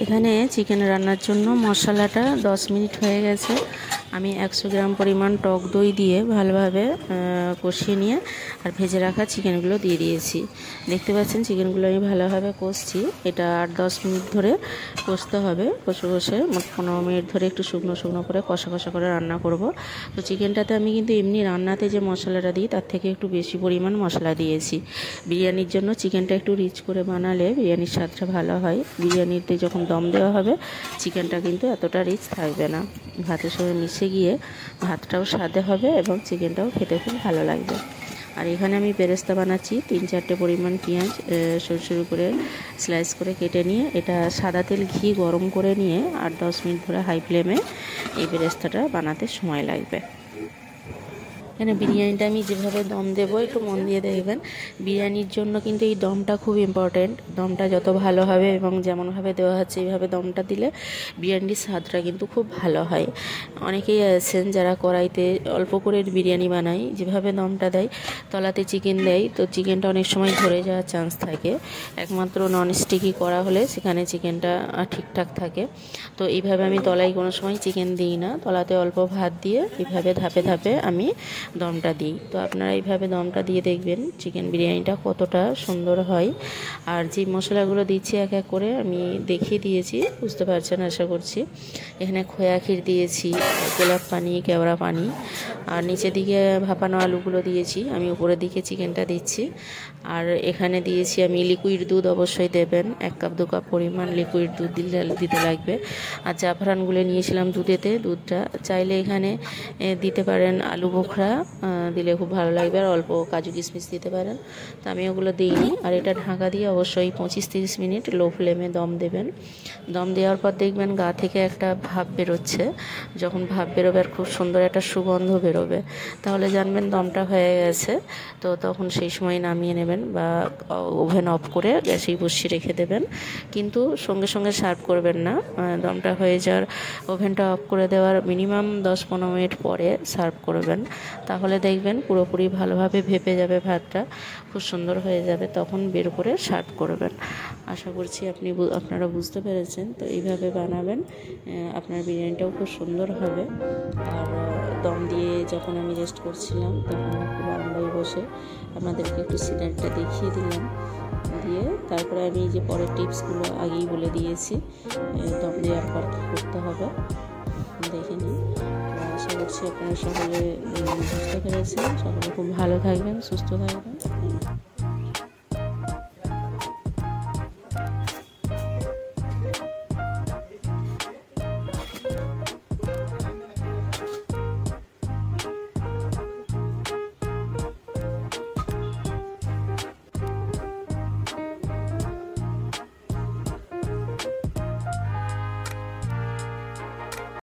এখানে চিকেন রান্নার জন্য মশলাটা 10 মিনিট হয়ে গেছে। আমি 100 গ্রাম পরিমাণ টক দই দিয়ে ভালোভাবে কষিয়ে নিয়ে আর ভেজে রাখা চিকেনগুলো দিয়ে দিয়েছি। দেখতে পাচ্ছেন চিকেনগুলো আমি ভালোভাবে কষছি। এটা 8-10 মিনিট ধরে কষতে হবে। কষে মোট 15 মিনিট ধরে একটু শুকনো করে কষা করে রান্না করব। তো চিকেনটাতে আমি কিন্তু এমনি রান্নাতে যে মশলাটা দিই তার থেকে একটু বেশি পরিমাণ মশলা দিয়েছি। বিরিয়ানির জন্য চিকেনটা একটু রিচ করে বানালে বিরিয়ানির স্বাদটা ভালো হয়। বিরিয়ানিতে যখন দম দেওয়া হবে চিকেনটা কিন্তু এতটা রিচ থাকবে না, ভাতের সঙ্গে মিশে গিয়ে ভাতটাও স্বাদে হবে এবং চিকেনটাও খেতে খুব ভালো লাগবে। আর এখানে আমি বেরেস্তা বানাচ্ছি। 3-4টে পরিমাণ পেঁয়াজ সরু করে স্লাইস করে কেটে নিয়ে এটা সাদা তেল ঘি গরম করে নিয়ে 8-10 মিনিট ধরে হাই ফ্লেমে এই বেরেস্তাটা বানাতে সময় লাগবে। এখানে বিরিয়ানিটা আমি যেভাবে দম দেবো একটু মন দিয়ে দেখবেন। বিরিয়ানির জন্য কিন্তু এই দমটা খুব ইম্পর্টেন্ট। দমটা যত ভালো হবে এবং যেমনভাবে দেওয়া হচ্ছে এইভাবে দমটা দিলে বিরিয়ানির স্বাদটা কিন্তু খুব ভালো হয়। অনেকেই আছেন যারা কড়াইতে অল্প করে বিরিয়ানি বানায়, যেভাবে দমটা দেয় তলাতে চিকেন দেয়, তো চিকেনটা অনেক সময় ধরে যাওয়ার চান্স থাকে। একমাত্র ননস্টিকি করা হলে সেখানে চিকেনটা ঠিকঠাক থাকে। তো এইভাবে আমি তলায় কোনো সময় চিকেন দিই না, তলাতে অল্প ভাত দিয়ে এইভাবে ধাপে আমি দমটা দিই। তো আপনারা এইভাবে দমটা দিয়ে দেখবেন চিকেন বিরিয়ানিটা কতটা সুন্দর হয়। আর যে মশলাগুলো দিচ্ছি এক এক করে আমি দেখিয়ে দিয়েছি, বুঝতে পারছেন আশা করছি। এখানে খোয়া ক্ষীর দিয়েছি, গোলাপ পানি, কেওড়া পানি, আর নিচের দিকে ভাপানো আলুগুলো দিয়েছি। আমি উপরের দিকে চিকেনটা দিচ্ছি। আর এখানে দিয়েছি আমি লিকুইড দুধ, অবশ্যই দেবেন 1 কাপ 2 কাপ পরিমাণ লিকুইড দুধ দিতে লাগবে। আর জাফরানগুলো নিয়েছিলাম দুধেতে, দুধটা চাইলে এখানে দিতে পারেন আলু বোখরা দিলে খুব ভালো লাগবে, আর অল্প কাজু কিশমিশ দিতে পারেন। তো আমি ওগুলো দিইনি। আর এটা ঢাকা দিয়ে অবশ্যই 25-30 মিনিট লো ফ্লেমে দম দেবেন। দম দেওয়ার পর দেখবেন গা থেকে একটা ভাপ বেরোচ্ছে। যখন ভাপ বেরোবে আর খুব সুন্দর একটা সুগন্ধ বেরোবে, তাহলে জানবেন দমটা হয়ে গেছে। তো তখন সেই সময় নামিয়ে নেবেন বা ওভেন অফ করে গ্যাসেই বসিয়ে রেখে দেবেন। কিন্তু সঙ্গে সার্ভ করবেন না। দমটা হয়ে যাওয়ার, ওভেনটা অফ করে দেওয়ার মিনিমাম 10-15 মিনিট পরে সার্ভ করবেন। তাহলে দেখবেন পুরোপুরি ভালোভাবে ভেপে যাবে, ভাতটা খুব সুন্দর হয়ে যাবে, তখন বের করে সার্ভ করবেন। আশা করছি আপনারা বুঝতে পেরেছেন। তো এইভাবে বানাবেন, আপনার বিরিয়ানিটাও খুব সুন্দর হবে। আর দম দিয়ে যখন আমি রেস্ট করছিলাম তখন একটু বারান্দায় বসে আপনাদেরকে একটু সিনারিটা দেখিয়ে দিলাম। দিয়ে তারপরে আমি যে পরের টিপসগুলো আগেই বলে দিয়েছি, দম দেওয়ার পর কী করতে হবে দেখে নিন। আশা করছি আপনারা সকলে বুঝতে পেরেছেন। সকলে খুব ভালো থাকবেন, সুস্থ থাকবেন।